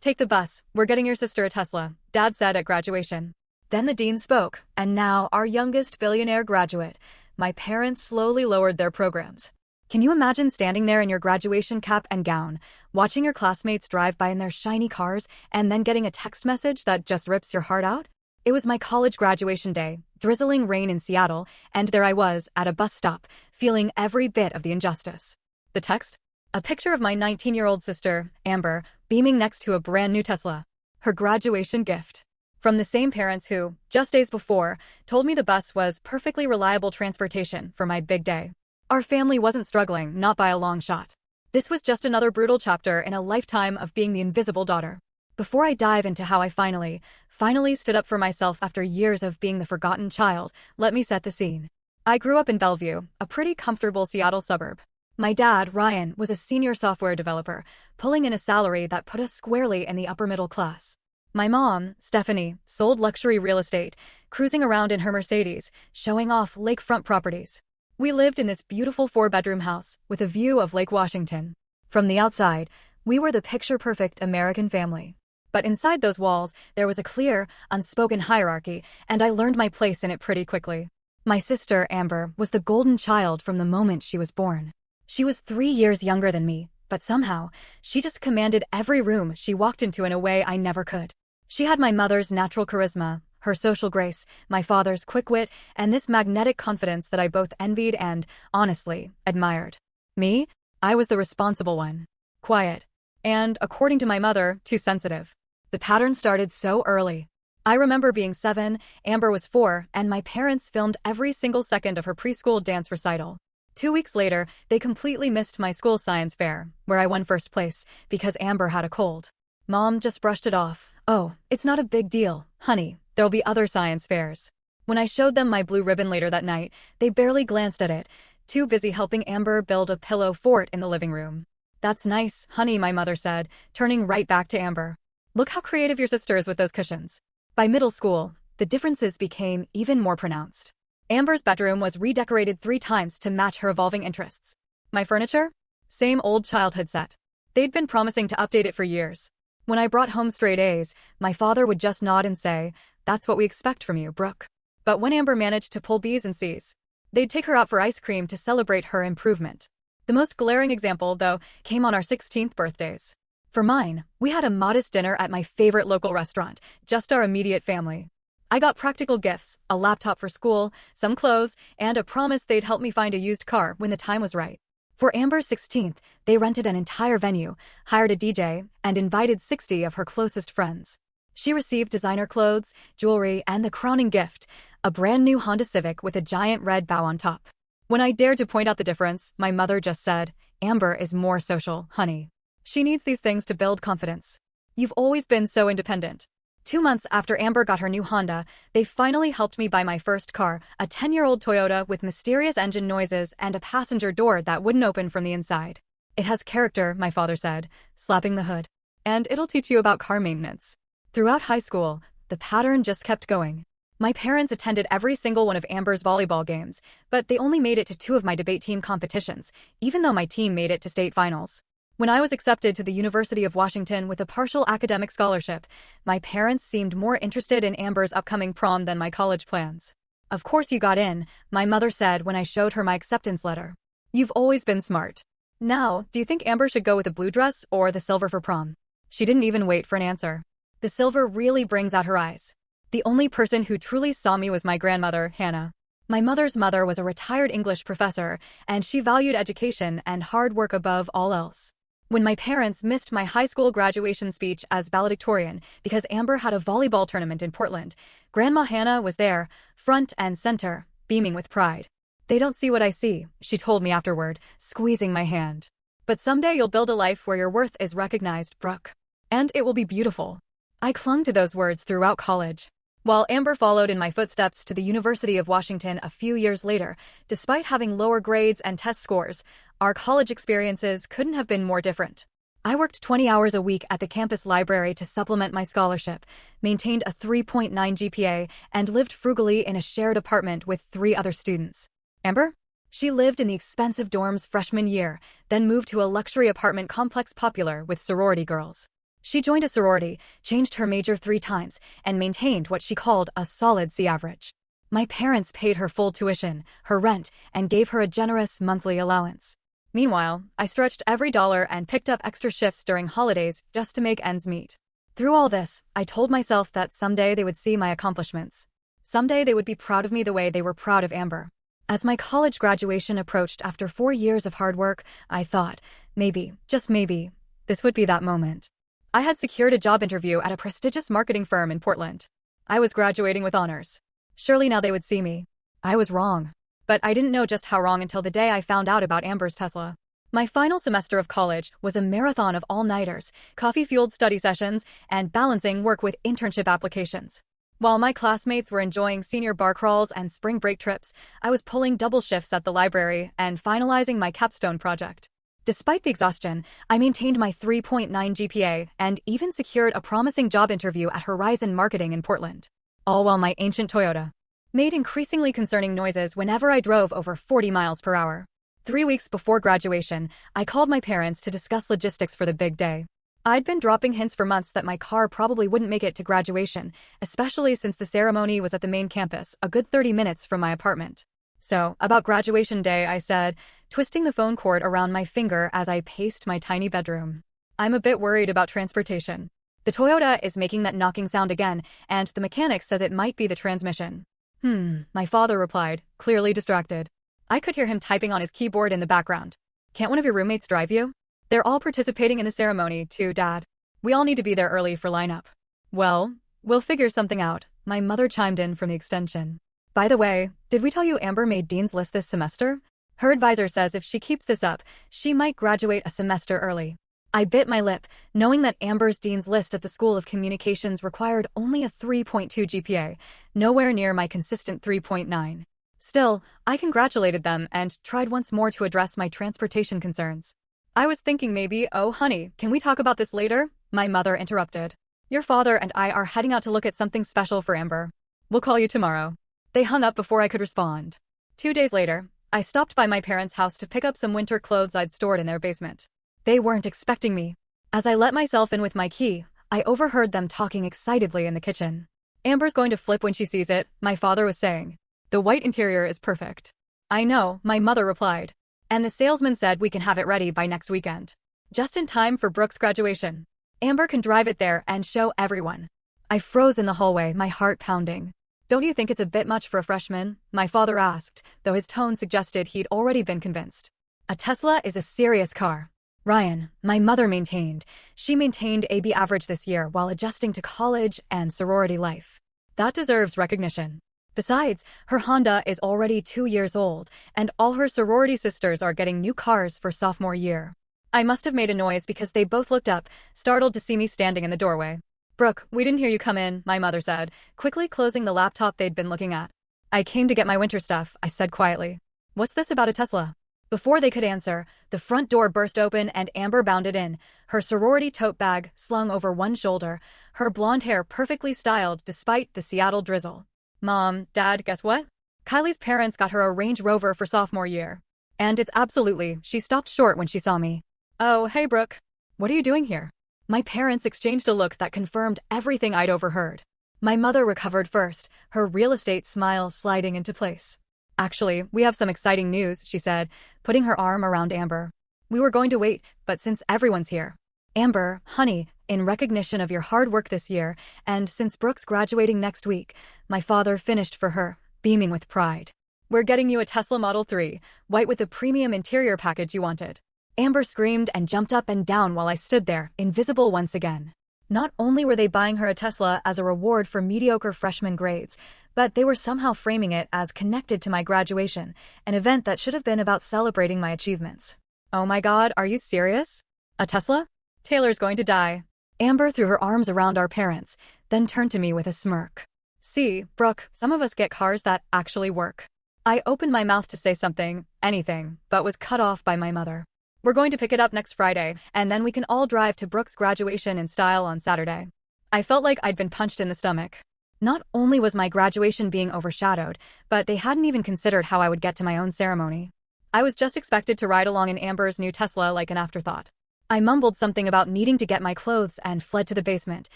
"Take the bus, we're getting your sister a Tesla," Dad said at graduation. Then the dean spoke, and now our youngest billionaire graduate. My parents slowly lowered their programs. Can you imagine standing there in your graduation cap and gown, watching your classmates drive by in their shiny cars, and then getting a text message that just rips your heart out? It was my college graduation day, drizzling rain in Seattle, and there I was, at a bus stop, feeling every bit of the injustice. The text? A picture of my 19-year-old sister, Amber, beaming next to a brand new Tesla. Her graduation gift. From the same parents who, just days before, told me the bus was perfectly reliable transportation for my big day. Our family wasn't struggling, not by a long shot. This was just another brutal chapter in a lifetime of being the invisible daughter. Before I dive into how I finally stood up for myself after years of being the forgotten child, let me set the scene. I grew up in Bellevue, a pretty comfortable Seattle suburb. My dad, Ryan, was a senior software developer, pulling in a salary that put us squarely in the upper middle class. My mom, Stephanie, sold luxury real estate, cruising around in her Mercedes, showing off lakefront properties. We lived in this beautiful 4-bedroom house with a view of Lake Washington. From the outside, we were the picture-perfect American family. But inside those walls, there was a clear, unspoken hierarchy, and I learned my place in it pretty quickly. My sister, Amber, was the golden child from the moment she was born. She was 3 years younger than me, but somehow, she just commanded every room she walked into in a way I never could. She had my mother's natural charisma, her social grace, my father's quick wit, and this magnetic confidence that I both envied and, honestly, admired. Me? I was the responsible one. Quiet. And, according to my mother, too sensitive. The pattern started so early. I remember being 7, Amber was 4, and my parents filmed every single second of her preschool dance recital. 2 weeks later, they completely missed my school science fair, where I won first place, because Amber had a cold. Mom just brushed it off. "Oh, it's not a big deal, honey. There'll be other science fairs." When I showed them my blue ribbon later that night, they barely glanced at it, too busy helping Amber build a pillow fort in the living room. "That's nice, honey," my mother said, turning right back to Amber. "Look how creative your sister is with those cushions." By middle school, the differences became even more pronounced. Amber's bedroom was redecorated 3 times to match her evolving interests. My furniture? Same old childhood set. They'd been promising to update it for years. When I brought home straight A's, my father would just nod and say, "That's what we expect from you, Brooke." But when Amber managed to pull B's and C's, they'd take her out for ice cream to celebrate her improvement. The most glaring example, though, came on our 16th birthdays. For mine, we had a modest dinner at my favorite local restaurant, just our immediate family. I got practical gifts, a laptop for school, some clothes, and a promise they'd help me find a used car when the time was right. For Amber's 16th, they rented an entire venue, hired a DJ, and invited 60 of her closest friends. She received designer clothes, jewelry, and the crowning gift, a brand new Honda Civic with a giant red bow on top. When I dared to point out the difference, my mother just said, "Amber is more social, honey. She needs these things to build confidence. You've always been so independent." 2 months after Amber got her new Honda, they finally helped me buy my first car, a 10-year-old Toyota with mysterious engine noises and a passenger door that wouldn't open from the inside. "It has character," my father said, slapping the hood. "And it'll teach you about car maintenance." Throughout high school, the pattern just kept going. My parents attended every single one of Amber's volleyball games, but they only made it to 2 of my debate team competitions, even though my team made it to state finals. When I was accepted to the University of Washington with a partial academic scholarship, my parents seemed more interested in Amber's upcoming prom than my college plans. "Of course you got in," my mother said when I showed her my acceptance letter. "You've always been smart. Now, do you think Amber should go with the blue dress or the silver for prom?" She didn't even wait for an answer. The silver really brings out her eyes. The only person who truly saw me was my grandmother, Hannah. My mother's mother was a retired English professor, and she valued education and hard work above all else. When my parents missed my high school graduation speech as valedictorian because Amber had a volleyball tournament in Portland, Grandma Hannah was there, front and center, beaming with pride. "They don't see what I see," she told me afterward, squeezing my hand. "But someday you'll build a life where your worth is recognized, Brooke. And it will be beautiful." I clung to those words throughout college. While Amber followed in my footsteps to the University of Washington a few years later, despite having lower grades and test scores, our college experiences couldn't have been more different. I worked 20 hours a week at the campus library to supplement my scholarship, maintained a 3.9 GPA, and lived frugally in a shared apartment with 3 other students. Amber? She lived in the expensive dorms freshman year, then moved to a luxury apartment complex popular with sorority girls. She joined a sorority, changed her major 3 times, and maintained what she called a solid C average. My parents paid her full tuition, her rent, and gave her a generous monthly allowance. Meanwhile, I stretched every dollar and picked up extra shifts during holidays just to make ends meet. Through all this, I told myself that someday they would see my accomplishments. Someday they would be proud of me the way they were proud of Amber. As my college graduation approached after 4 years of hard work, I thought, maybe, just maybe, this would be that moment. I had secured a job interview at a prestigious marketing firm in Portland. I was graduating with honors. Surely now they would see me. I was wrong. But I didn't know just how wrong until the day I found out about Amber's Tesla. My final semester of college was a marathon of all-nighters, coffee-fueled study sessions, and balancing work with internship applications. While my classmates were enjoying senior bar crawls and spring break trips, I was pulling double shifts at the library and finalizing my capstone project. Despite the exhaustion, I maintained my 3.9 GPA and even secured a promising job interview at Horizon Marketing in Portland. All while my ancient Toyota made increasingly concerning noises whenever I drove over 40 miles per hour. 3 weeks before graduation, I called my parents to discuss logistics for the big day. I'd been dropping hints for months that my car probably wouldn't make it to graduation, especially since the ceremony was at the main campus, a good 30 minutes from my apartment. So, about graduation day, I said, twisting the phone cord around my finger as I paced my tiny bedroom. I'm a bit worried about transportation. The Toyota is making that knocking sound again, and the mechanic says it might be the transmission. My father replied, clearly distracted. I could hear him typing on his keyboard in the background. Can't one of your roommates drive you? They're all participating in the ceremony, too, Dad. We all need to be there early for lineup. Well, we'll figure something out, my mother chimed in from the extension. By the way, did we tell you Amber made Dean's List this semester? Her advisor says if she keeps this up, she might graduate a semester early. I bit my lip, knowing that Amber's Dean's List at the School of Communications required only a 3.2 GPA, nowhere near my consistent 3.9. Still, I congratulated them and tried once more to address my transportation concerns. I was thinking maybe, oh honey, can we talk about this later? My mother interrupted. Your father and I are heading out to look at something special for Amber. We'll call you tomorrow. They hung up before I could respond. 2 days later, I stopped by my parents' house to pick up some winter clothes I'd stored in their basement. They weren't expecting me. As I let myself in with my key, I overheard them talking excitedly in the kitchen. Amber's going to flip when she sees it, my father was saying. The white interior is perfect. I know, my mother replied. And the salesman said we can have it ready by next weekend. Just in time for Brooke's graduation. Amber can drive it there and show everyone. I froze in the hallway, my heart pounding. Don't you think it's a bit much for a freshman? My father asked, though his tone suggested he'd already been convinced. A Tesla is a serious car. Ryan, my mother maintained. She maintained AB average this year while adjusting to college and sorority life. That deserves recognition. Besides, her Honda is already 2 years old, and all her sorority sisters are getting new cars for sophomore year. I must have made a noise because they both looked up, startled to see me standing in the doorway. Brooke, we didn't hear you come in, my mother said, quickly closing the laptop they'd been looking at. I came to get my winter stuff, I said quietly. What's this about a Tesla? Before they could answer, the front door burst open and Amber bounded in, her sorority tote bag slung over one shoulder, her blonde hair perfectly styled despite the Seattle drizzle. Mom, Dad, guess what? Kylie's parents got her a Range Rover for sophomore year. And it's absolutely, she stopped short when she saw me. Oh, hey Brooke. What are you doing here? My parents exchanged a look that confirmed everything I'd overheard. My mother recovered first, her real estate smile sliding into place. Actually, we have some exciting news, she said, putting her arm around Amber. We were going to wait, but since everyone's here. Amber, honey, in recognition of your hard work this year, and since Brooke's graduating next week, my father finished for her, beaming with pride. We're getting you a Tesla Model 3, white with the premium interior package you wanted. Amber screamed and jumped up and down while I stood there, invisible once again. Not only were they buying her a Tesla as a reward for mediocre freshman grades, but they were somehow framing it as connected to my graduation, an event that should have been about celebrating my achievements. Oh my God, are you serious? A Tesla? Taylor's going to die. Amber threw her arms around our parents, then turned to me with a smirk. See, Brooke, some of us get cars that actually work. I opened my mouth to say something, anything, but was cut off by my mother. We're going to pick it up next Friday, and then we can all drive to Brooke's graduation in style on Saturday. I felt like I'd been punched in the stomach. Not only was my graduation being overshadowed, but they hadn't even considered how I would get to my own ceremony. I was just expected to ride along in Amber's new Tesla like an afterthought. I mumbled something about needing to get my clothes and fled to the basement,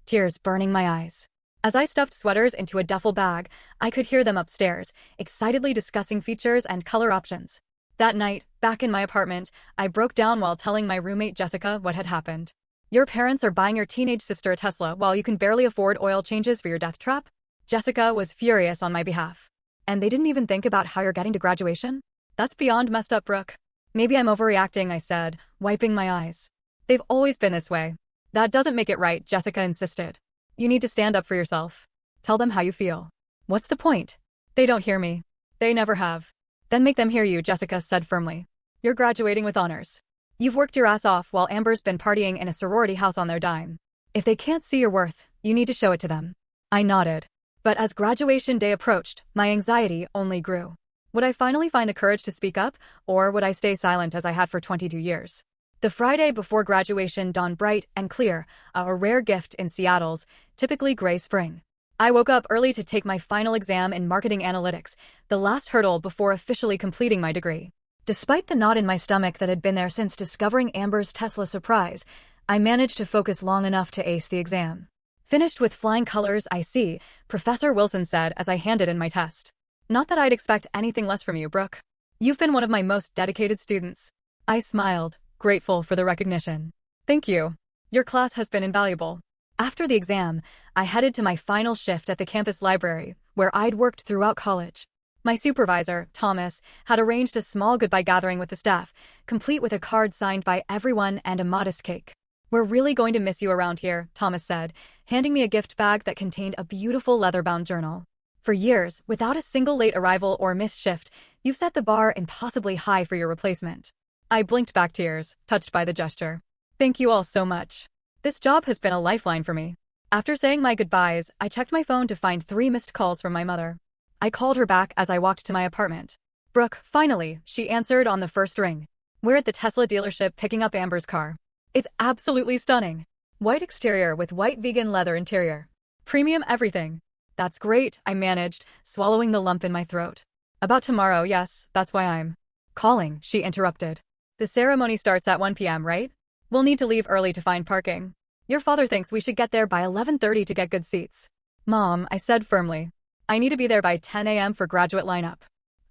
tears burning my eyes. As I stuffed sweaters into a duffel bag, I could hear them upstairs, excitedly discussing features and color options. That night, back in my apartment, I broke down while telling my roommate Jessica what had happened. Your parents are buying your teenage sister a Tesla while you can barely afford oil changes for your death trap? Jessica was furious on my behalf. And they didn't even think about how you're getting to graduation? That's beyond messed up, Brooke. Maybe I'm overreacting, I said, wiping my eyes. They've always been this way. That doesn't make it right, Jessica insisted. You need to stand up for yourself. Tell them how you feel. What's the point? They don't hear me. They never have. Then make them hear you, Jessica said firmly. You're graduating with honors. You've worked your ass off while Amber's been partying in a sorority house on their dime. If they can't see your worth, you need to show it to them. I nodded. But as graduation day approached, my anxiety only grew. Would I finally find the courage to speak up, or would I stay silent as I had for 22 years? The Friday before graduation dawned bright and clear, a rare gift in Seattle's typically gray spring. I woke up early to take my final exam in marketing analytics, the last hurdle before officially completing my degree. Despite the knot in my stomach that had been there since discovering Amber's Tesla surprise, I managed to focus long enough to ace the exam. Finished with flying colors, I see, Professor Wilson said as I handed in my test. Not that I'd expect anything less from you, Brooke. You've been one of my most dedicated students. I smiled, grateful for the recognition. Thank you. Your class has been invaluable. After the exam, I headed to my final shift at the campus library, where I'd worked throughout college. My supervisor, Thomas, had arranged a small goodbye gathering with the staff, complete with a card signed by everyone and a modest cake. We're really going to miss you around here, Thomas said, handing me a gift bag that contained a beautiful leather-bound journal. For years, without a single late arrival or missed shift, you've set the bar impossibly high for your replacement. I blinked back tears, touched by the gesture. Thank you all so much. This job has been a lifeline for me. After saying my goodbyes, I checked my phone to find 3 missed calls from my mother. I called her back as I walked to my apartment. Brooke, finally, she answered on the first ring. We're at the Tesla dealership picking up Amber's car. It's absolutely stunning. White exterior with white vegan leather interior. Premium everything. That's great, I managed, swallowing the lump in my throat. About tomorrow, yes, that's why I'm calling, she interrupted. The ceremony starts at 1 p.m., right? We'll need to leave early to find parking. Your father thinks we should get there by 11:30 to get good seats. Mom, I said firmly. I need to be there by 10 a.m. for graduate lineup.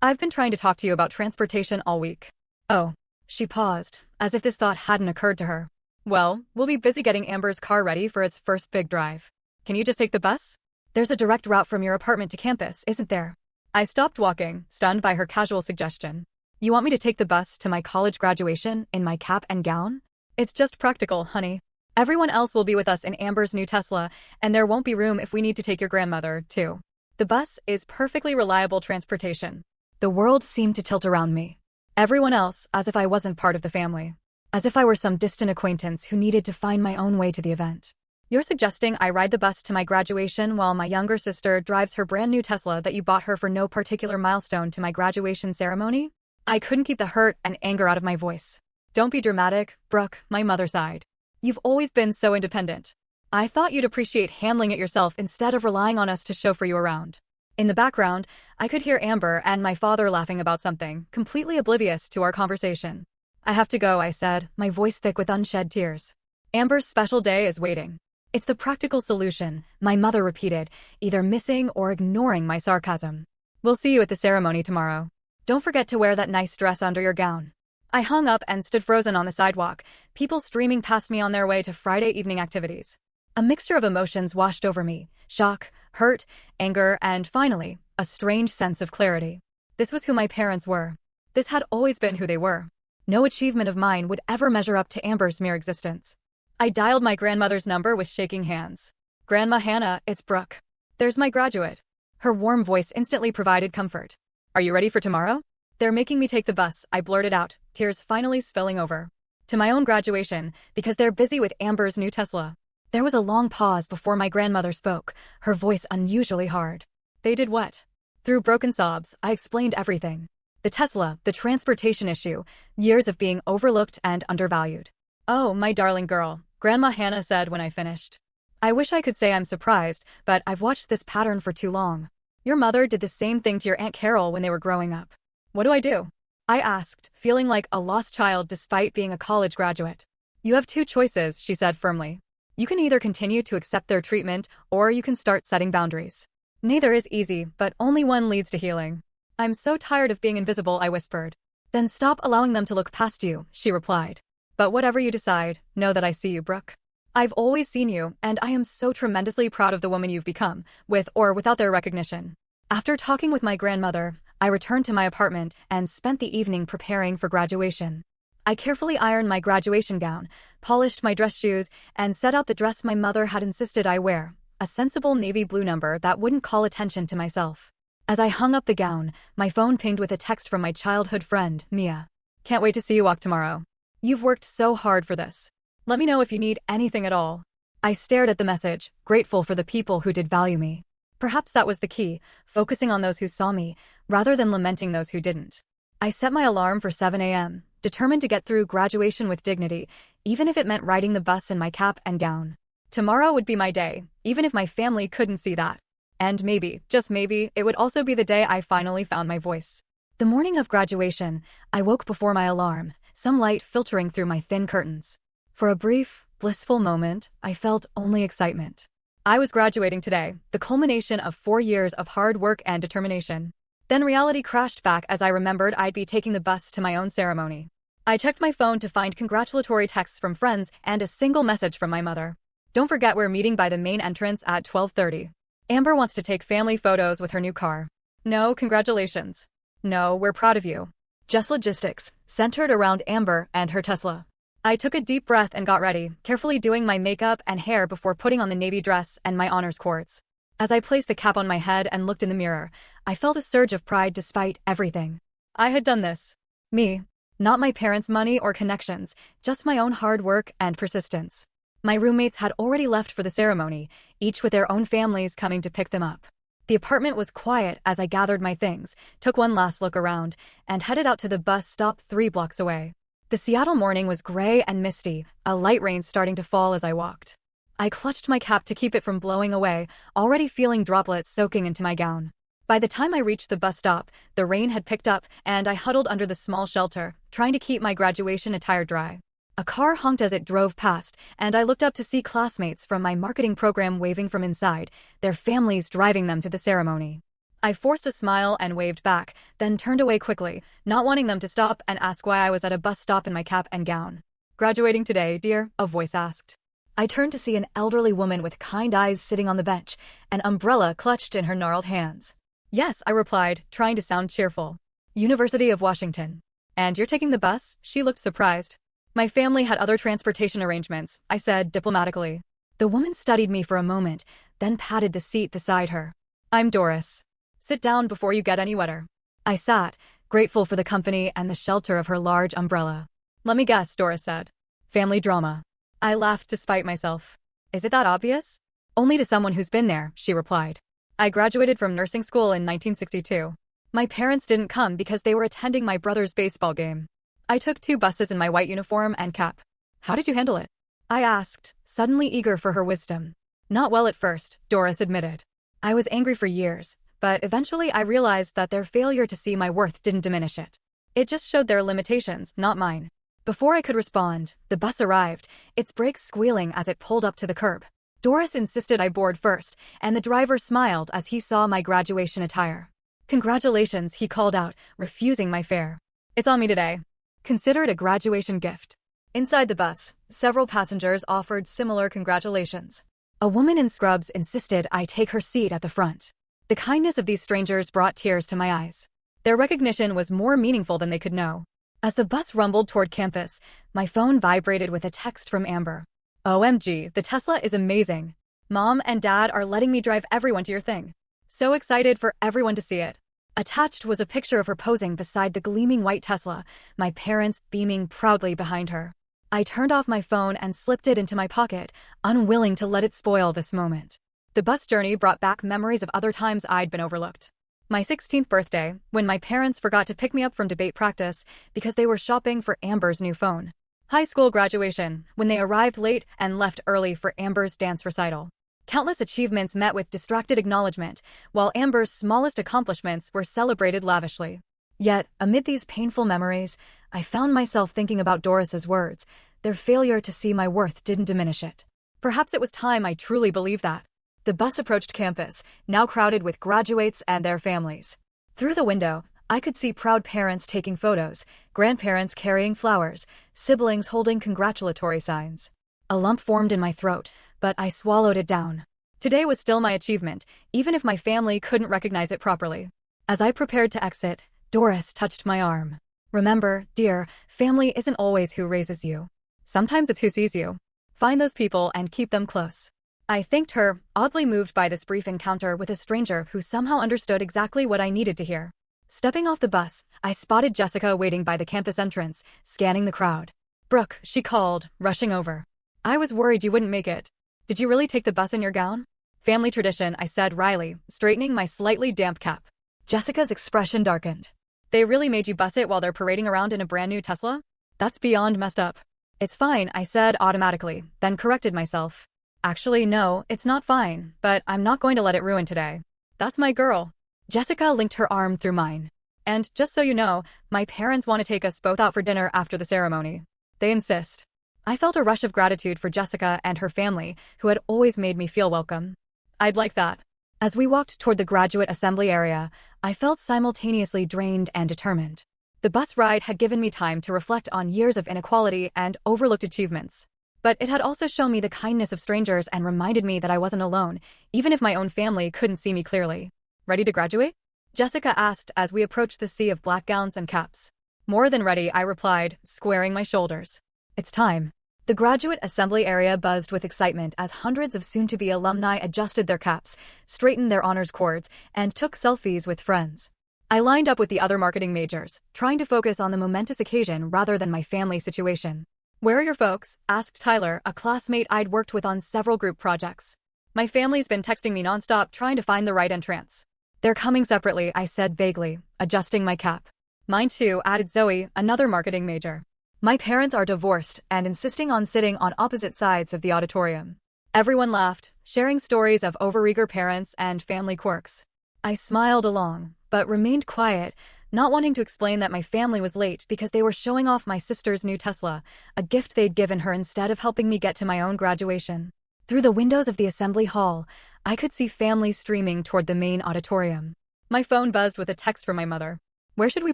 I've been trying to talk to you about transportation all week. Oh. She paused, as if this thought hadn't occurred to her. Well, we'll be busy getting Amber's car ready for its first big drive. Can you just take the bus? There's a direct route from your apartment to campus, isn't there? I stopped walking, stunned by her casual suggestion. You want me to take the bus to my college graduation in my cap and gown? It's just practical, honey. Everyone else will be with us in Amber's new Tesla, and there won't be room if we need to take your grandmother, too. The bus is perfectly reliable transportation. The world seemed to tilt around me. Everyone else, as if I wasn't part of the family. As if I were some distant acquaintance who needed to find my own way to the event. You're suggesting I ride the bus to my graduation while my younger sister drives her brand new Tesla that you bought her for no particular milestone to my graduation ceremony? I couldn't keep the hurt and anger out of my voice. Don't be dramatic, Brooke, my mother sighed. You've always been so independent. I thought you'd appreciate handling it yourself instead of relying on us to chauffeur you around. In the background, I could hear Amber and my father laughing about something, completely oblivious to our conversation. I have to go, I said, my voice thick with unshed tears. Amber's special day is waiting. It's the practical solution, my mother repeated, either missing or ignoring my sarcasm. We'll see you at the ceremony tomorrow. Don't forget to wear that nice dress under your gown. I hung up and stood frozen on the sidewalk, people streaming past me on their way to Friday evening activities. A mixture of emotions washed over me, shock, hurt, anger, and finally, a strange sense of clarity. This was who my parents were. This had always been who they were. No achievement of mine would ever measure up to Amber's mere existence. I dialed my grandmother's number with shaking hands. Grandma Hannah, it's Brooke. There's my graduate. Her warm voice instantly provided comfort. Are you ready for tomorrow? They're making me take the bus, I blurted out, tears finally spilling over. To my own graduation, because they're busy with Amber's new Tesla. There was a long pause before my grandmother spoke, her voice unusually hard. They did what? Through broken sobs, I explained everything. The Tesla, the transportation issue, years of being overlooked and undervalued. Oh, my darling girl, Grandma Hannah said when I finished. I wish I could say I'm surprised, but I've watched this pattern for too long. Your mother did the same thing to your Aunt Carol when they were growing up. What do? I asked, feeling like a lost child despite being a college graduate. You have two choices, she said firmly. You can either continue to accept their treatment, or you can start setting boundaries. Neither is easy, but only one leads to healing. I'm so tired of being invisible, I whispered. Then stop allowing them to look past you, she replied. But whatever you decide, know that I see you, Brooke. I've always seen you, and I am so tremendously proud of the woman you've become, with or without their recognition. After talking with my grandmother, I returned to my apartment and spent the evening preparing for graduation. I carefully ironed my graduation gown, polished my dress shoes, and set out the dress my mother had insisted I wear, a sensible navy blue number that wouldn't call attention to myself. As I hung up the gown, my phone pinged with a text from my childhood friend, Mia. Can't wait to see you walk tomorrow. You've worked so hard for this. Let me know if you need anything at all. I stared at the message, grateful for the people who did value me. Perhaps that was the key, focusing on those who saw me, rather than lamenting those who didn't. I set my alarm for 7 a.m., determined to get through graduation with dignity, even if it meant riding the bus in my cap and gown. Tomorrow would be my day, even if my family couldn't see that. And maybe, just maybe, it would also be the day I finally found my voice. The morning of graduation, I woke before my alarm, some light filtering through my thin curtains. For a brief, blissful moment, I felt only excitement. I was graduating today, the culmination of 4 years of hard work and determination. Then reality crashed back as I remembered I'd be taking the bus to my own ceremony. I checked my phone to find congratulatory texts from friends and a single message from my mother. Don't forget we're meeting by the main entrance at 12:30. Amber wants to take family photos with her new car. No, congratulations. No, we're proud of you. Just logistics, centered around Amber and her Tesla. I took a deep breath and got ready, carefully doing my makeup and hair before putting on the navy dress and my honors cords. As I placed the cap on my head and looked in the mirror, I felt a surge of pride despite everything. I had done this. Me. Not my parents' money or connections, just my own hard work and persistence. My roommates had already left for the ceremony, each with their own families coming to pick them up. The apartment was quiet as I gathered my things, took one last look around, and headed out to the bus stop 3 blocks away. The Seattle morning was gray and misty, a light rain starting to fall as I walked. I clutched my cap to keep it from blowing away, already feeling droplets soaking into my gown. By the time I reached the bus stop, the rain had picked up, and I huddled under the small shelter, trying to keep my graduation attire dry. A car honked as it drove past, and I looked up to see classmates from my marketing program waving from inside, their families driving them to the ceremony. I forced a smile and waved back, then turned away quickly, not wanting them to stop and ask why I was at a bus stop in my cap and gown. "Graduating today, dear?" a voice asked. I turned to see an elderly woman with kind eyes sitting on the bench, an umbrella clutched in her gnarled hands. "Yes," I replied, trying to sound cheerful. "University of Washington." "And you're taking the bus?" She looked surprised. "My family had other transportation arrangements," I said diplomatically. The woman studied me for a moment, then patted the seat beside her. "I'm Doris. Sit down before you get any wetter." I sat, grateful for the company and the shelter of her large umbrella. "Let me guess," Doris said. "Family drama." I laughed despite myself. "Is it that obvious?" "Only to someone who's been there," she replied. "I graduated from nursing school in 1962. My parents didn't come because they were attending my brother's baseball game. I took 2 buses in my white uniform and cap." "How did you handle it?" I asked, suddenly eager for her wisdom. "Not well at first," Doris admitted. "I was angry for years, but eventually I realized that their failure to see my worth didn't diminish it. It just showed their limitations, not mine." Before I could respond, the bus arrived, its brakes squealing as it pulled up to the curb. Doris insisted I board first, and the driver smiled as he saw my graduation attire. "Congratulations," he called out, refusing my fare. "It's on me today. Consider it a graduation gift." Inside the bus, several passengers offered similar congratulations. A woman in scrubs insisted I take her seat at the front. The kindness of these strangers brought tears to my eyes. Their recognition was more meaningful than they could know. As the bus rumbled toward campus, my phone vibrated with a text from Amber. "OMG, the Tesla is amazing. Mom and Dad are letting me drive everyone to your thing. So excited for everyone to see it." Attached was a picture of her posing beside the gleaming white Tesla, my parents beaming proudly behind her. I turned off my phone and slipped it into my pocket, unwilling to let it spoil this moment. The bus journey brought back memories of other times I'd been overlooked. My 16th birthday, when my parents forgot to pick me up from debate practice because they were shopping for Amber's new phone. High school graduation, when they arrived late and left early for Amber's dance recital. Countless achievements met with distracted acknowledgement, while Amber's smallest accomplishments were celebrated lavishly. Yet, amid these painful memories, I found myself thinking about Doris's words, their failure to see my worth didn't diminish it. Perhaps it was time I truly believed that. The bus approached campus, now crowded with graduates and their families. Through the window, I could see proud parents taking photos, grandparents carrying flowers, siblings holding congratulatory signs. A lump formed in my throat, but I swallowed it down. Today was still my achievement, even if my family couldn't recognize it properly. As I prepared to exit, Doris touched my arm. Remember, dear, family isn't always who raises you. Sometimes it's who sees you. Find those people and keep them close. I thanked her, oddly moved by this brief encounter with a stranger who somehow understood exactly what I needed to hear. Stepping off the bus, I spotted Jessica waiting by the campus entrance, scanning the crowd. "Brooke," she called, rushing over. "I was worried you wouldn't make it. Did you really take the bus in your gown?" "Family tradition," I said wryly, straightening my slightly damp cap. Jessica's expression darkened. "They really made you bus it while they're parading around in a brand new Tesla? That's beyond messed up." "It's fine," I said automatically, then corrected myself. "Actually, no, it's not fine, but I'm not going to let it ruin today. That's my girl." Jessica linked her arm through mine. "And just so you know, my parents want to take us both out for dinner after the ceremony. They insist." I felt a rush of gratitude for Jessica and her family, who had always made me feel welcome. "I'd like that." As we walked toward the graduate assembly area, I felt simultaneously drained and determined. The bus ride had given me time to reflect on years of inequality and overlooked achievements. But it had also shown me the kindness of strangers and reminded me that I wasn't alone, even if my own family couldn't see me clearly. "Ready to graduate?" Jessica asked as we approached the sea of black gowns and caps. "More than ready," I replied, squaring my shoulders. "It's time." The graduate assembly area buzzed with excitement as hundreds of soon-to-be alumni adjusted their caps, straightened their honors cords, and took selfies with friends. I lined up with the other marketing majors, trying to focus on the momentous occasion rather than my family situation. "Where are your folks?" asked Tyler, a classmate I'd worked with on several group projects. "My family's been texting me nonstop trying to find the right entrance." "They're coming separately," I said vaguely, adjusting my cap. "Mine too," added Zoe, another marketing major. "My parents are divorced and insisting on sitting on opposite sides of the auditorium." Everyone laughed, sharing stories of overeager parents and family quirks. I smiled along, but remained quiet, not wanting to explain that my family was late because they were showing off my sister's new Tesla, a gift they'd given her instead of helping me get to my own graduation. Through the windows of the assembly hall, I could see families streaming toward the main auditorium. My phone buzzed with a text from my mother. "Where should we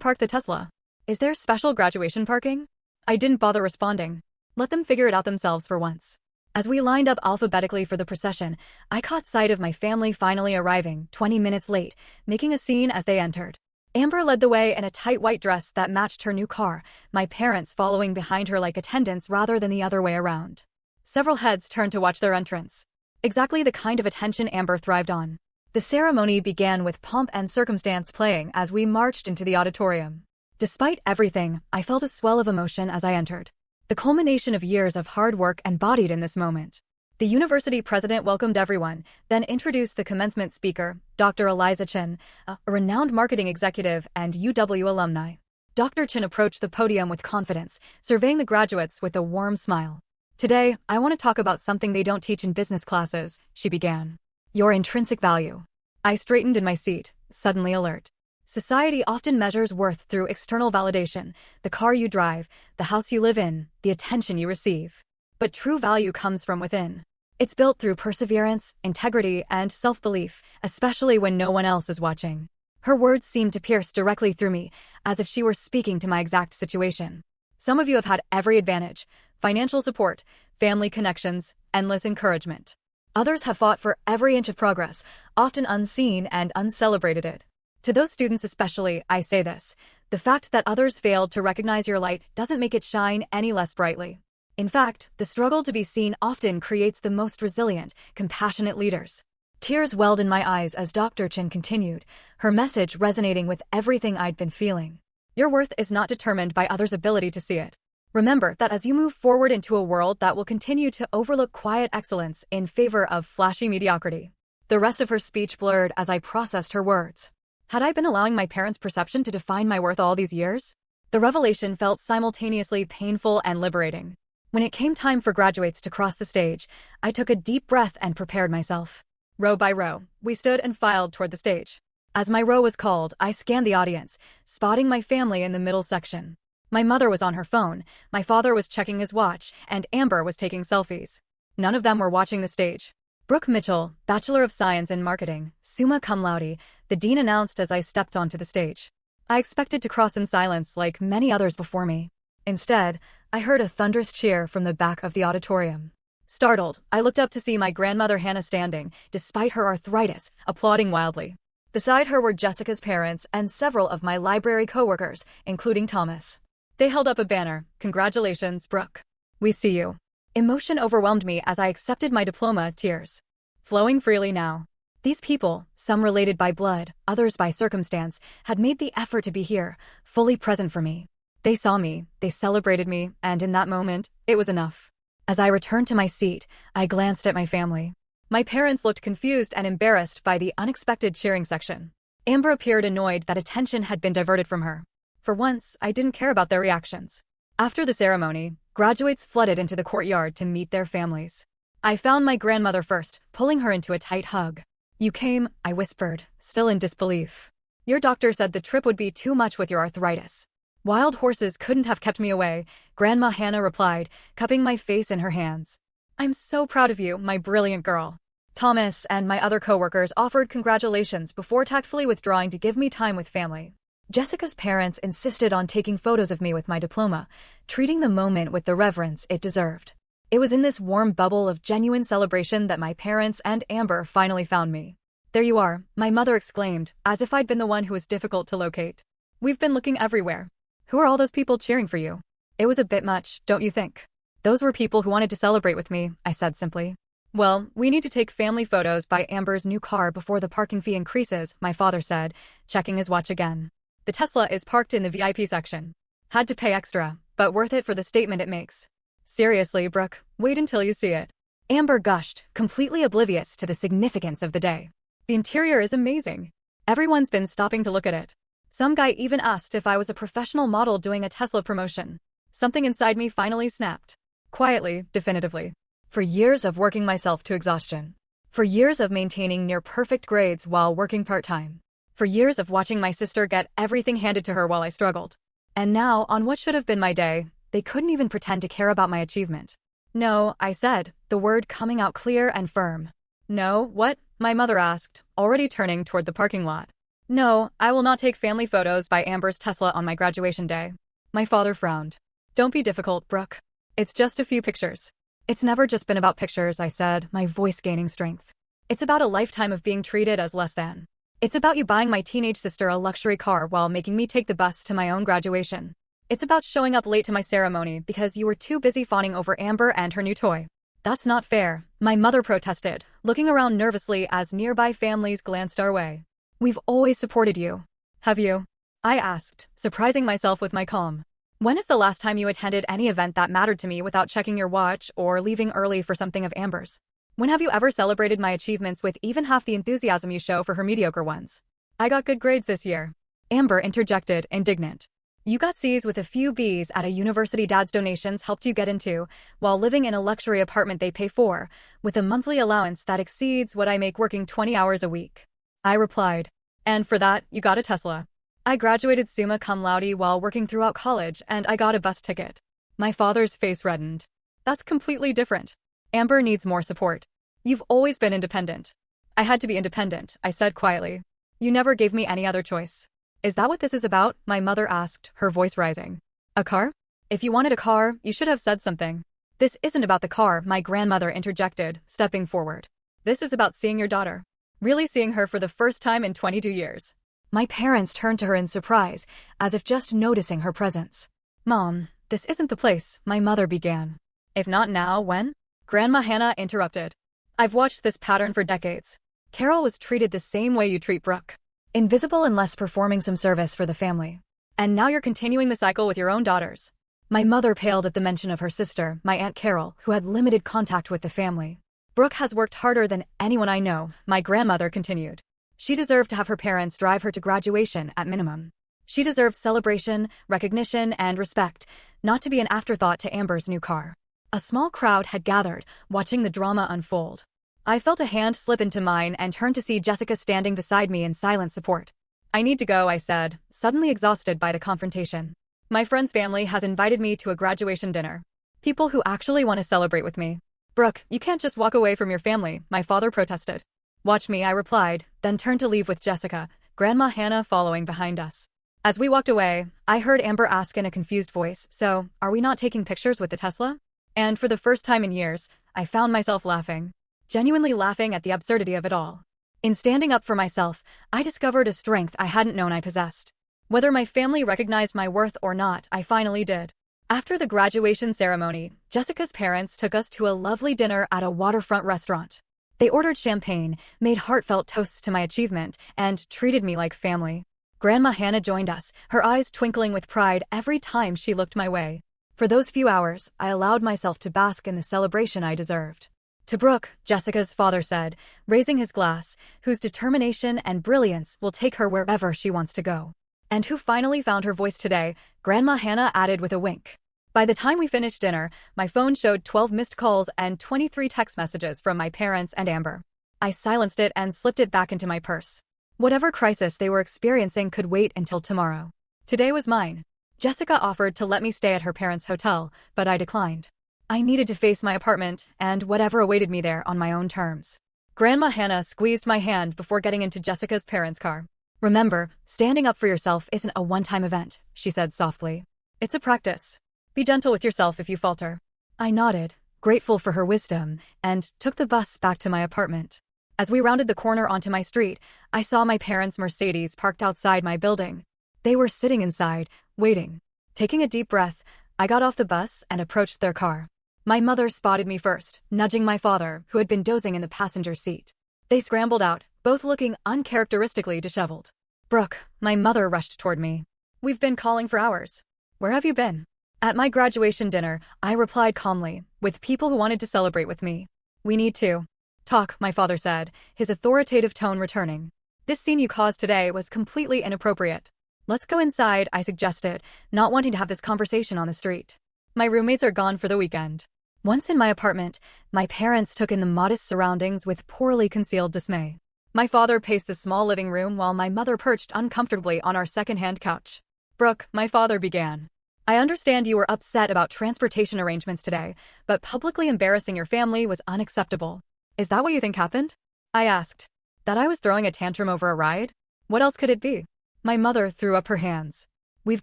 park the Tesla? Is there special graduation parking?" I didn't bother responding. Let them figure it out themselves for once. As we lined up alphabetically for the procession, I caught sight of my family finally arriving, 20 minutes late, making a scene as they entered. Amber led the way in a tight white dress that matched her new car, my parents following behind her like attendants rather than the other way around. Several heads turned to watch their entrance. Exactly the kind of attention Amber thrived on. The ceremony began with pomp and circumstance playing as we marched into the auditorium. Despite everything, I felt a swell of emotion as I entered. The culmination of years of hard work embodied in this moment. The university president welcomed everyone, then introduced the commencement speaker, Dr. Eliza Chin, a renowned marketing executive and UW alumni. Dr. Chin approached the podium with confidence, surveying the graduates with a warm smile. "Today, I want to talk about something they don't teach in business classes," she began. "Your intrinsic value." I straightened in my seat, suddenly alert. Society often measures worth through external validation, the car you drive, the house you live in, the attention you receive. But true value comes from within. It's built through perseverance, integrity, and self-belief, especially when no one else is watching. Her words seemed to pierce directly through me, as if she were speaking to my exact situation. Some of you have had every advantage: financial support, family connections, endless encouragement. Others have fought for every inch of progress, often unseen and uncelebrated it. To those students especially, I say this: the fact that others failed to recognize your light doesn't make it shine any less brightly. In fact, the struggle to be seen often creates the most resilient, compassionate leaders. Tears welled in my eyes as Dr. Chin continued, her message resonating with everything I'd been feeling. Your worth is not determined by others' ability to see it. Remember that as you move forward into a world that will continue to overlook quiet excellence in favor of flashy mediocrity. The rest of her speech blurred as I processed her words. Had I been allowing my parents' perception to define my worth all these years? The revelation felt simultaneously painful and liberating. When it came time for graduates to cross the stage, I took a deep breath and prepared myself. Row by row, we stood and filed toward the stage. As my row was called, I scanned the audience, spotting my family in the middle section. My mother was on her phone, my father was checking his watch, and Amber was taking selfies. None of them were watching the stage. Brooke Mitchell, Bachelor of Science in Marketing, summa cum laude, the dean announced as I stepped onto the stage. I expected to cross in silence like many others before me. Instead, I heard a thunderous cheer from the back of the auditorium. Startled, I looked up to see my grandmother Hannah standing, despite her arthritis, applauding wildly. Beside her were Jessica's parents and several of my library coworkers, including Thomas. They held up a banner. "Congratulations, Brooke. We see you." Emotion overwhelmed me as I accepted my diploma, tears flowing freely now. These people, some related by blood, others by circumstance, had made the effort to be here, fully present for me. They saw me, they celebrated me, and in that moment, it was enough. As I returned to my seat, I glanced at my family. My parents looked confused and embarrassed by the unexpected cheering section. Amber appeared annoyed that attention had been diverted from her. For once, I didn't care about their reactions. After the ceremony, graduates flooded into the courtyard to meet their families. I found my grandmother first, pulling her into a tight hug. "You came," I whispered, still in disbelief. "Your doctor said the trip would be too much with your arthritis." "Wild horses couldn't have kept me away," Grandma Hannah replied, cupping my face in her hands. "I'm so proud of you, my brilliant girl." Thomas and my other coworkers offered congratulations before tactfully withdrawing to give me time with family. Jessica's parents insisted on taking photos of me with my diploma, treating the moment with the reverence it deserved. It was in this warm bubble of genuine celebration that my parents and Amber finally found me. "There you are," my mother exclaimed, as if I'd been the one who was difficult to locate. "We've been looking everywhere. Who are all those people cheering for you?" "It was a bit much, don't you think?" "Those were people who wanted to celebrate with me," I said simply. "Well, we need to take family photos by Amber's new car before the parking fee increases," my father said, checking his watch again. "The Tesla is parked in the VIP section. Had to pay extra, but worth it for the statement it makes." "Seriously, Brooke, wait until you see it." Amber gushed, completely oblivious to the significance of the day. "The interior is amazing. Everyone's been stopping to look at it. Some guy even asked if I was a professional model doing a Tesla promotion." Something inside me finally snapped. Quietly, definitively. For years of working myself to exhaustion. For years of maintaining near-perfect grades while working part-time. For years of watching my sister get everything handed to her while I struggled. And now, on what should have been my day, they couldn't even pretend to care about my achievement. "No," I said, the word coming out clear and firm. "No, what?" my mother asked, already turning toward the parking lot. "No, I will not take family photos by Amber's Tesla on my graduation day." My father frowned. "Don't be difficult, Brooke. It's just a few pictures." "It's never just been about pictures," I said, my voice gaining strength. "It's about a lifetime of being treated as less than. It's about you buying my teenage sister a luxury car while making me take the bus to my own graduation. It's about showing up late to my ceremony because you were too busy fawning over Amber and her new toy." "That's not fair," my mother protested, looking around nervously as nearby families glanced our way. "We've always supported you." "Have you?" I asked, surprising myself with my calm. "When is the last time you attended any event that mattered to me without checking your watch or leaving early for something of Amber's? When have you ever celebrated my achievements with even half the enthusiasm you show for her mediocre ones?" "I got good grades this year," Amber interjected, indignant. "You got C's with a few B's at a university Dad's donations helped you get into, while living in a luxury apartment they pay for, with a monthly allowance that exceeds what I make working 20 hours a week." I replied. "And for that, you got a Tesla." "I graduated summa cum laude while working throughout college, and I got a bus ticket." My father's face reddened. "That's completely different. Amber needs more support. You've always been independent." "I had to be independent," I said quietly. "You never gave me any other choice." "Is that what this is about?" my mother asked, her voice rising. "A car? If you wanted a car, you should have said something." "This isn't about the car," my grandmother interjected, stepping forward. "This is about seeing your daughter. Really seeing her for the first time in 22 years. My parents turned to her in surprise, as if just noticing her presence. "Mom, this isn't the place," my mother began. "If not now, when?" Grandma Hannah interrupted. "I've watched this pattern for decades. Carol was treated the same way you treat Brooke. Invisible unless performing some service for the family. And now you're continuing the cycle with your own daughters." My mother paled at the mention of her sister, my Aunt Carol, who had limited contact with the family. "Brooke has worked harder than anyone I know," my grandmother continued. "She deserved to have her parents drive her to graduation at minimum. She deserved celebration, recognition, and respect, not to be an afterthought to Amber's new car." A small crowd had gathered, watching the drama unfold. I felt a hand slip into mine and turned to see Jessica standing beside me in silent support. "I need to go," I said, suddenly exhausted by the confrontation. My friend's family has invited me to a graduation dinner. People who actually want to celebrate with me. Brooke, you can't just walk away from your family, my father protested. Watch me, I replied, then turned to leave with Jessica, Grandma Hannah following behind us. As we walked away, I heard Amber ask in a confused voice, so, are we not taking pictures with the Tesla? And for the first time in years, I found myself laughing. Genuinely laughing at the absurdity of it all. In standing up for myself, I discovered a strength I hadn't known I possessed. Whether my family recognized my worth or not, I finally did. After the graduation ceremony, Jessica's parents took us to a lovely dinner at a waterfront restaurant. They ordered champagne, made heartfelt toasts to my achievement, and treated me like family. Grandma Hannah joined us, her eyes twinkling with pride every time she looked my way. For those few hours, I allowed myself to bask in the celebration I deserved. To Brooke, Jessica's father said, raising his glass, whose determination and brilliance will take her wherever she wants to go. And who finally found her voice today, Grandma Hannah added with a wink. By the time we finished dinner, my phone showed 12 missed calls and 23 text messages from my parents and Amber. I silenced it and slipped it back into my purse. Whatever crisis they were experiencing could wait until tomorrow. Today was mine. Jessica offered to let me stay at her parents' hotel, but I declined. I needed to face my apartment and whatever awaited me there on my own terms. Grandma Hannah squeezed my hand before getting into Jessica's parents' car. Remember, standing up for yourself isn't a one-time event, she said softly. It's a practice. Be gentle with yourself if you falter. I nodded, grateful for her wisdom, and took the bus back to my apartment. As we rounded the corner onto my street, I saw my parents' Mercedes parked outside my building. They were sitting inside, waiting. Taking a deep breath, I got off the bus and approached their car. My mother spotted me first, nudging my father, who had been dozing in the passenger seat. They scrambled out, both looking uncharacteristically disheveled. Brooke, my mother rushed toward me. We've been calling for hours. Where have you been? At my graduation dinner, I replied calmly, with people who wanted to celebrate with me. We need to talk, my father said, his authoritative tone returning. This scene you caused today was completely inappropriate. Let's go inside, I suggested, not wanting to have this conversation on the street. My roommates are gone for the weekend. Once in my apartment, my parents took in the modest surroundings with poorly concealed dismay. My father paced the small living room while my mother perched uncomfortably on our second-hand couch. Brooke, my father began. I understand you were upset about transportation arrangements today, but publicly embarrassing your family was unacceptable. Is that what you think happened? I asked. That I was throwing a tantrum over a ride? What else could it be? My mother threw up her hands. We've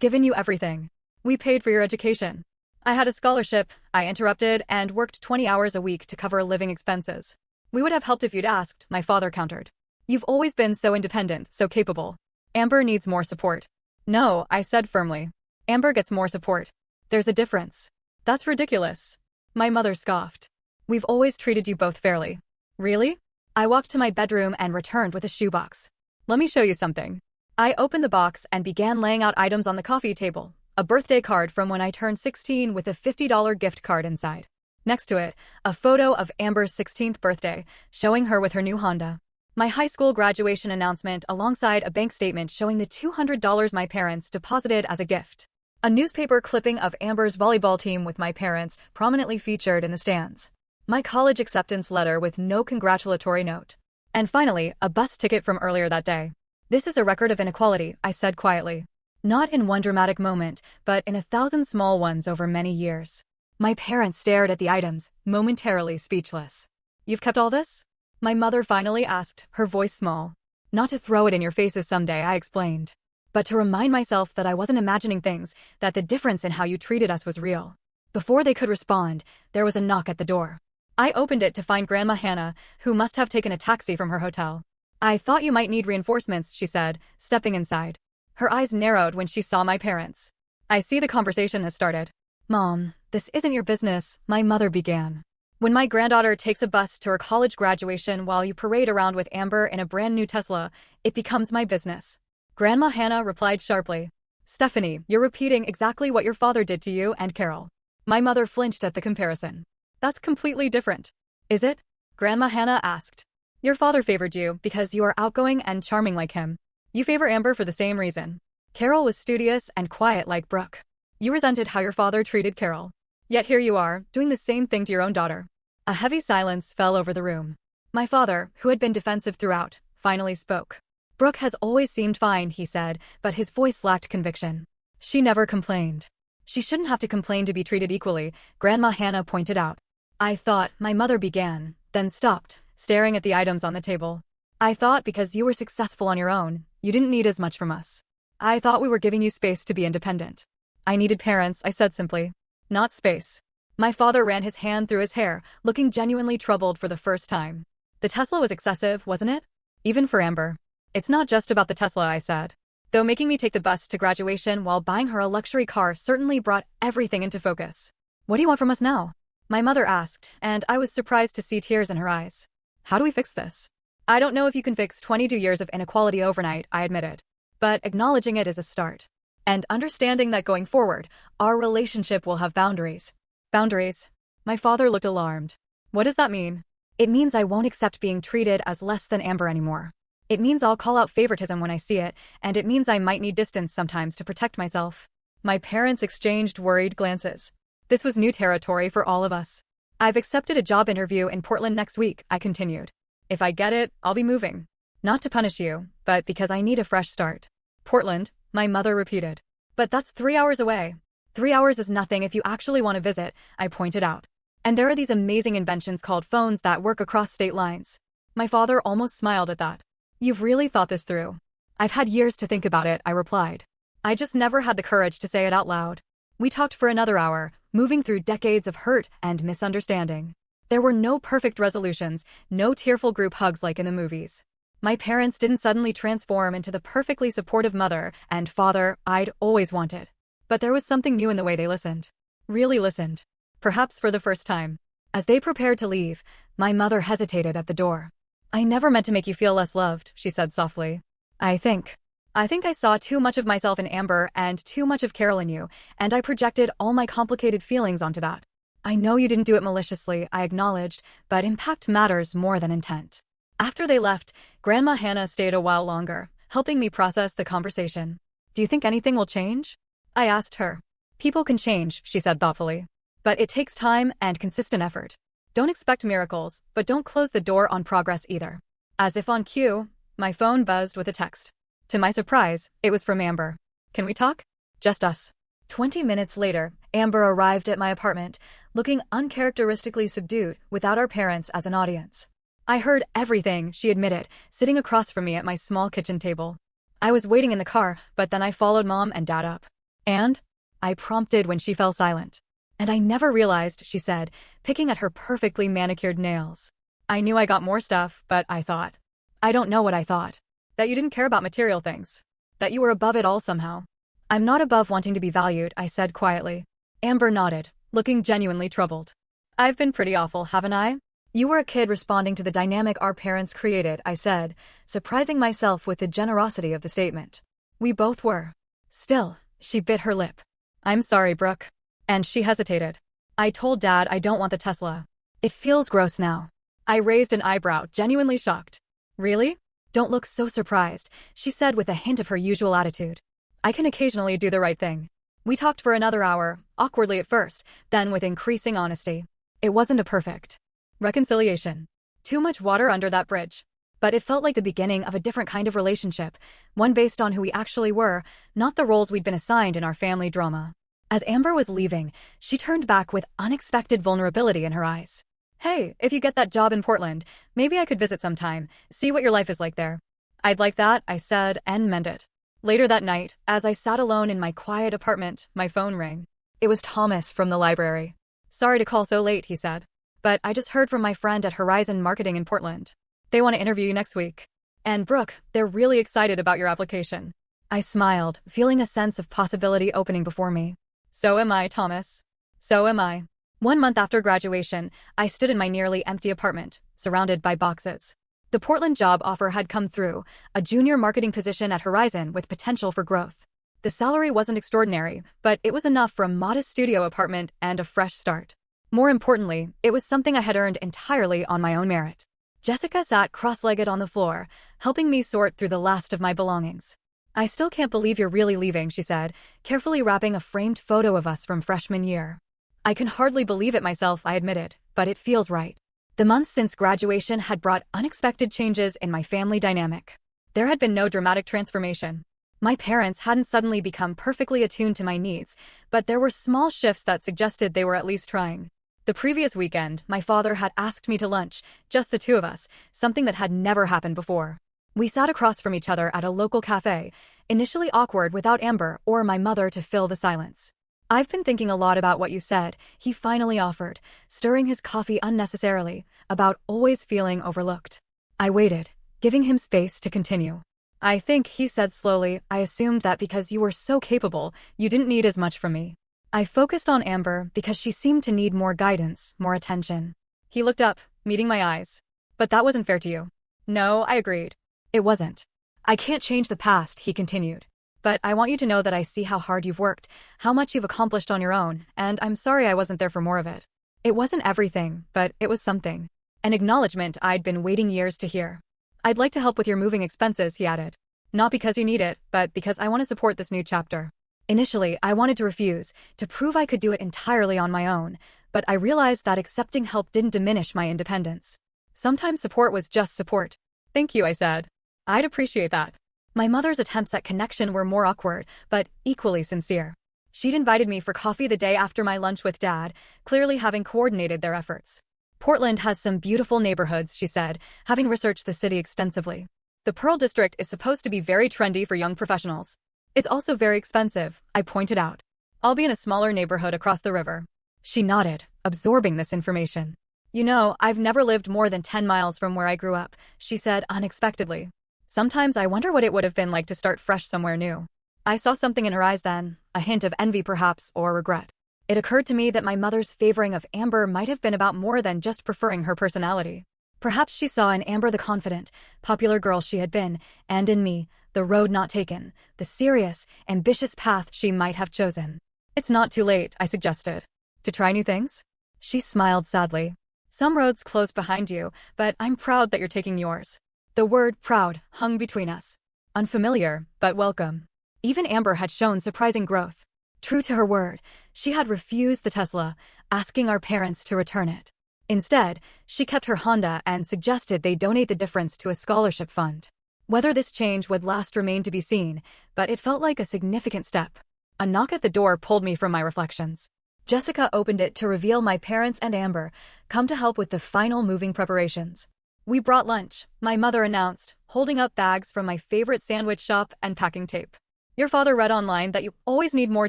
given you everything. We paid for your education. I had a scholarship, I interrupted, and worked 20 hours a week to cover living expenses. We would have helped if you'd asked, my father countered. You've always been so independent, so capable. Amber needs more support. No, I said firmly. Amber gets more support. There's a difference. That's ridiculous. My mother scoffed. We've always treated you both fairly. Really? I walked to my bedroom and returned with a shoebox. Let me show you something. I opened the box and began laying out items on the coffee table. A birthday card from when I turned 16 with a $50 gift card inside. Next to it, a photo of Amber's 16th birthday, showing her with her new Honda. My high school graduation announcement alongside a bank statement showing the $200 my parents deposited as a gift. A newspaper clipping of Amber's volleyball team with my parents prominently featured in the stands. My college acceptance letter with no congratulatory note. And finally, a bus ticket from earlier that day. This is a record of inequality, I said quietly. Not in one dramatic moment, but in 1,000 small ones over many years. My parents stared at the items, momentarily speechless. You've kept all this? My mother finally asked, her voice small. Not to throw it in your faces someday, I explained. But to remind myself that I wasn't imagining things, that the difference in how you treated us was real. Before they could respond, there was a knock at the door. I opened it to find Grandma Hannah, who must have taken a taxi from her hotel. I thought you might need reinforcements, she said, stepping inside. Her eyes narrowed when she saw my parents. I see the conversation has started. Mom, this isn't your business, my mother began. When my granddaughter takes a bus to her college graduation while you parade around with Amber in a brand new Tesla, it becomes my business. Grandma Hannah replied sharply. Stephanie, you're repeating exactly what your father did to you and Carol. My mother flinched at the comparison. That's completely different. Is it? Grandma Hannah asked. Your father favored you because you are outgoing and charming like him. You favor Amber for the same reason. Carol was studious and quiet like Brooke. You resented how your father treated Carol. Yet here you are, doing the same thing to your own daughter. A heavy silence fell over the room. My father, who had been defensive throughout, finally spoke. Brooke has always seemed fine, he said, but his voice lacked conviction. She never complained. She shouldn't have to complain to be treated equally, Grandma Hannah pointed out. I thought, my mother began, then stopped, staring at the items on the table. I thought because you were successful on your own, you didn't need as much from us. I thought we were giving you space to be independent. I needed parents, I said simply. Not space. My father ran his hand through his hair, looking genuinely troubled for the first time. The Tesla was excessive, wasn't it? Even for Amber. It's not just about the Tesla, I said. Though making me take the bus to graduation while buying her a luxury car certainly brought everything into focus. What do you want from us now? My mother asked, and I was surprised to see tears in her eyes. How do we fix this? I don't know if you can fix 22 years of inequality overnight, I admitted. But acknowledging it is a start. And understanding that going forward, our relationship will have boundaries. Boundaries? My father looked alarmed. What does that mean? It means I won't accept being treated as less than Amber anymore. It means I'll call out favoritism when I see it, and it means I might need distance sometimes to protect myself. My parents exchanged worried glances. This was new territory for all of us. I've accepted a job interview in Portland next week, I continued. If I get it, I'll be moving. Not to punish you, but because I need a fresh start. Portland, my mother repeated. But that's 3 hours away. 3 hours is nothing if you actually want to visit, I pointed out. And there are these amazing inventions called phones that work across state lines. My father almost smiled at that. You've really thought this through. I've had years to think about it, I replied. I just never had the courage to say it out loud. We talked for another hour, moving through decades of hurt and misunderstanding. There were no perfect resolutions, no tearful group hugs like in the movies. My parents didn't suddenly transform into the perfectly supportive mother and father I'd always wanted. But there was something new in the way they listened. Really listened. Perhaps for the first time. As they prepared to leave, my mother hesitated at the door. I never meant to make you feel less loved, she said softly. I think I saw too much of myself in Amber and too much of Carol in you, and I projected all my complicated feelings onto that. I know you didn't do it maliciously, I acknowledged, but impact matters more than intent. After they left, Grandma Hannah stayed a while longer, helping me process the conversation. Do you think anything will change? I asked her. People can change, she said thoughtfully. But it takes time and consistent effort. Don't expect miracles, but don't close the door on progress either. As if on cue, my phone buzzed with a text. To my surprise, it was from Amber. Can we talk? Just us. 20 minutes later, Amber arrived at my apartment, looking uncharacteristically subdued without our parents as an audience. I heard everything, she admitted, sitting across from me at my small kitchen table. I was waiting in the car, but then I followed Mom and Dad up. And? I prompted when she fell silent. And I never realized, she said, picking at her perfectly manicured nails. I knew I got more stuff, but I thought. I don't know what I thought. That you didn't care about material things. That you were above it all somehow. I'm not above wanting to be valued, I said quietly. Amber nodded, looking genuinely troubled. I've been pretty awful, haven't I? You were a kid responding to the dynamic our parents created, I said, surprising myself with the generosity of the statement. We both were. Still, she bit her lip. I'm sorry, Brooke. And she hesitated. I told Dad I don't want the Tesla. It feels gross now. I raised an eyebrow, genuinely shocked. Really? Don't look so surprised, she said with a hint of her usual attitude. I can occasionally do the right thing. We talked for another hour, awkwardly at first, then with increasing honesty. It wasn't a perfect reconciliation. Too much water under that bridge. But it felt like the beginning of a different kind of relationship, one based on who we actually were, not the roles we'd been assigned in our family drama. As Amber was leaving, she turned back with unexpected vulnerability in her eyes. Hey, if you get that job in Portland, maybe I could visit sometime, see what your life is like there. I'd like that, I said, and meant it. Later that night, as I sat alone in my quiet apartment, my phone rang. It was Thomas from the library. Sorry to call so late, he said. But I just heard from my friend at Horizon Marketing in Portland. They want to interview you next week. And Brooke, they're really excited about your application. I smiled, feeling a sense of possibility opening before me. So am I, Thomas. So am I. 1 month after graduation, I stood in my nearly empty apartment, surrounded by boxes. The Portland job offer had come through, a junior marketing position at Horizon with potential for growth. The salary wasn't extraordinary, but it was enough for a modest studio apartment and a fresh start. More importantly, it was something I had earned entirely on my own merit. Jessica sat cross-legged on the floor, helping me sort through the last of my belongings. I still can't believe you're really leaving, she said, carefully wrapping a framed photo of us from freshman year. I can hardly believe it myself, I admitted, but it feels right. The months since graduation had brought unexpected changes in my family dynamic. There had been no dramatic transformation. My parents hadn't suddenly become perfectly attuned to my needs, but there were small shifts that suggested they were at least trying. The previous weekend, my father had asked me to lunch, just the two of us, something that had never happened before. We sat across from each other at a local cafe, initially awkward without Amber or my mother to fill the silence. "I've been thinking a lot about what you said," he finally offered, stirring his coffee unnecessarily, about always feeling overlooked. I waited, giving him space to continue. "I think," he said slowly, "I assumed that because you were so capable, you didn't need as much from me. I focused on Amber because she seemed to need more guidance, more attention." He looked up, meeting my eyes. "But that wasn't fair to you." "No," I agreed. "It wasn't. I can't change the past," he continued. "But I want you to know that I see how hard you've worked, how much you've accomplished on your own, and I'm sorry I wasn't there for more of it." It wasn't everything, but it was something. An acknowledgement I'd been waiting years to hear. "I'd like to help with your moving expenses," he added. "Not because you need it, but because I want to support this new chapter." Initially, I wanted to refuse, to prove I could do it entirely on my own, but I realized that accepting help didn't diminish my independence. Sometimes support was just support. "Thank you," I said. "I'd appreciate that." My mother's attempts at connection were more awkward, but equally sincere. She'd invited me for coffee the day after my lunch with Dad, clearly having coordinated their efforts. "Portland has some beautiful neighborhoods," she said, having researched the city extensively. "The Pearl District is supposed to be very trendy for young professionals. It's also very expensive," I pointed out. "I'll be in a smaller neighborhood across the river." She nodded, absorbing this information. "You know, I've never lived more than 10 miles from where I grew up," she said unexpectedly. "Sometimes I wonder what it would have been like to start fresh somewhere new." I saw something in her eyes then, a hint of envy perhaps, or regret. It occurred to me that my mother's favoring of Amber might have been about more than just preferring her personality. Perhaps she saw in Amber the confident, popular girl she had been, and in me, the road not taken, the serious, ambitious path she might have chosen. "It's not too late," I suggested. "To try new things?" She smiled sadly. "Some roads close behind you, but I'm proud that you're taking yours." The word proud hung between us. Unfamiliar, but welcome. Even Amber had shown surprising growth. True to her word, she had refused the Tesla, asking our parents to return it. Instead, she kept her Honda and suggested they donate the difference to a scholarship fund. Whether this change would last remained to be seen, but it felt like a significant step. A knock at the door pulled me from my reflections. Jessica opened it to reveal my parents and Amber, come to help with the final moving preparations. "We brought lunch," my mother announced, holding up bags from my favorite sandwich shop and packing tape. "Your father read online that you always need more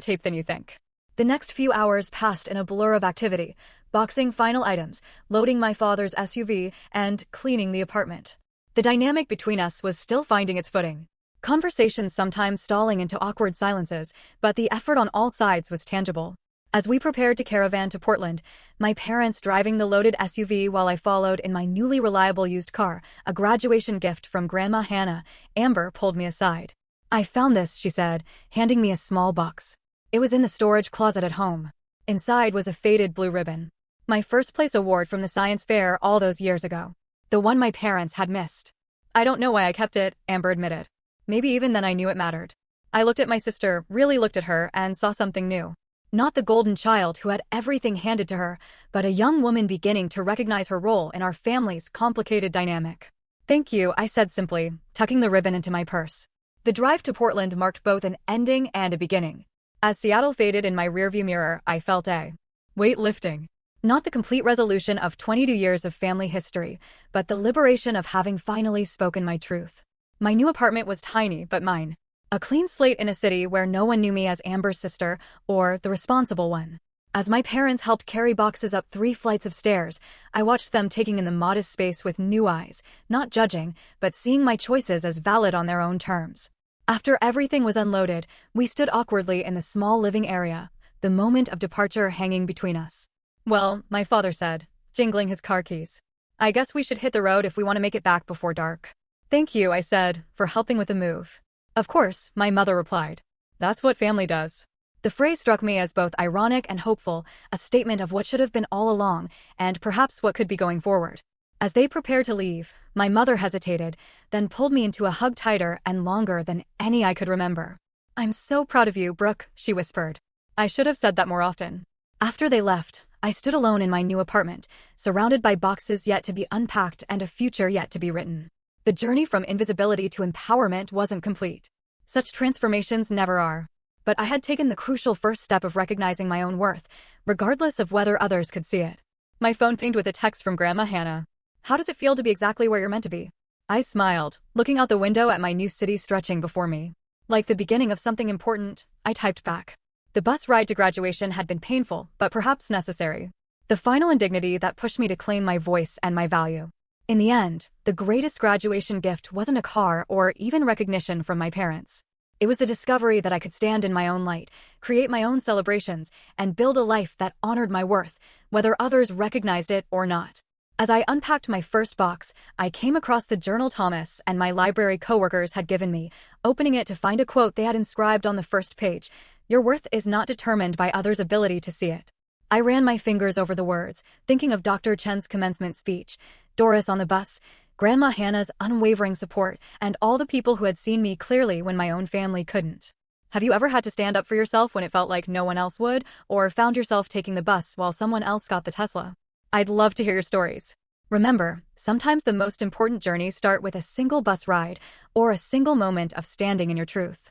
tape than you think." The next few hours passed in a blur of activity, boxing final items, loading my father's SUV, and cleaning the apartment. The dynamic between us was still finding its footing. Conversations sometimes stalling into awkward silences, but the effort on all sides was tangible. As we prepared to caravan to Portland, my parents driving the loaded SUV while I followed in my newly reliable used car, a graduation gift from Grandma Hannah, Amber pulled me aside. "I found this," she said, handing me a small box. It was in the storage closet at home. Inside was a faded blue ribbon. My first place award from the science fair all those years ago. The one my parents had missed. "I don't know why I kept it," Amber admitted. "Maybe even then I knew it mattered." I looked at my sister, really looked at her, and saw something new. Not the golden child who had everything handed to her, but a young woman beginning to recognize her role in our family's complicated dynamic. "Thank you," I said simply, tucking the ribbon into my purse. The drive to Portland marked both an ending and a beginning. As Seattle faded in my rearview mirror, I felt a weight lifting. Not the complete resolution of 22 years of family history, but the liberation of having finally spoken my truth. My new apartment was tiny, but mine. A clean slate in a city where no one knew me as Amber's sister, or the responsible one. As my parents helped carry boxes up 3 flights of stairs, I watched them taking in the modest space with new eyes, not judging, but seeing my choices as valid on their own terms. After everything was unloaded, we stood awkwardly in the small living area, the moment of departure hanging between us. "Well," my father said, jingling his car keys, "I guess we should hit the road if we want to make it back before dark." "Thank you," I said, for helping with the move. "Of course," my mother replied. "That's what family does." The phrase struck me as both ironic and hopeful, a statement of what should have been all along, and perhaps what could be going forward. As they prepared to leave, my mother hesitated, then pulled me into a hug tighter and longer than any I could remember. "I'm so proud of you, Brooke," she whispered. I should have said that more often. After they left, I stood alone in my new apartment, surrounded by boxes yet to be unpacked and a future yet to be written. The journey from invisibility to empowerment wasn't complete. Such transformations never are. But I had taken the crucial first step of recognizing my own worth, regardless of whether others could see it. My phone pinged with a text from Grandma Hannah. "How does it feel to be exactly where you're meant to be?" I smiled, looking out the window at my new city stretching before me. Like the beginning of something important, I typed back. The bus ride to graduation had been painful, but perhaps necessary. The final indignity that pushed me to claim my voice and my value. In the end, the greatest graduation gift wasn't a car or even recognition from my parents. It was the discovery that I could stand in my own light, create my own celebrations, and build a life that honored my worth, whether others recognized it or not. As I unpacked my first box, I came across the journal Thomas and my library coworkers had given me, opening it to find a quote they had inscribed on the first page: "Your worth is not determined by others' ability to see it." I ran my fingers over the words, thinking of Dr. Chen's commencement speech, Doris on the bus, Grandma Hannah's unwavering support, and all the people who had seen me clearly when my own family couldn't. Have you ever had to stand up for yourself when it felt like no one else would, or found yourself taking the bus while someone else got the Tesla? I'd love to hear your stories. Remember, sometimes the most important journeys start with a single bus ride or a single moment of standing in your truth.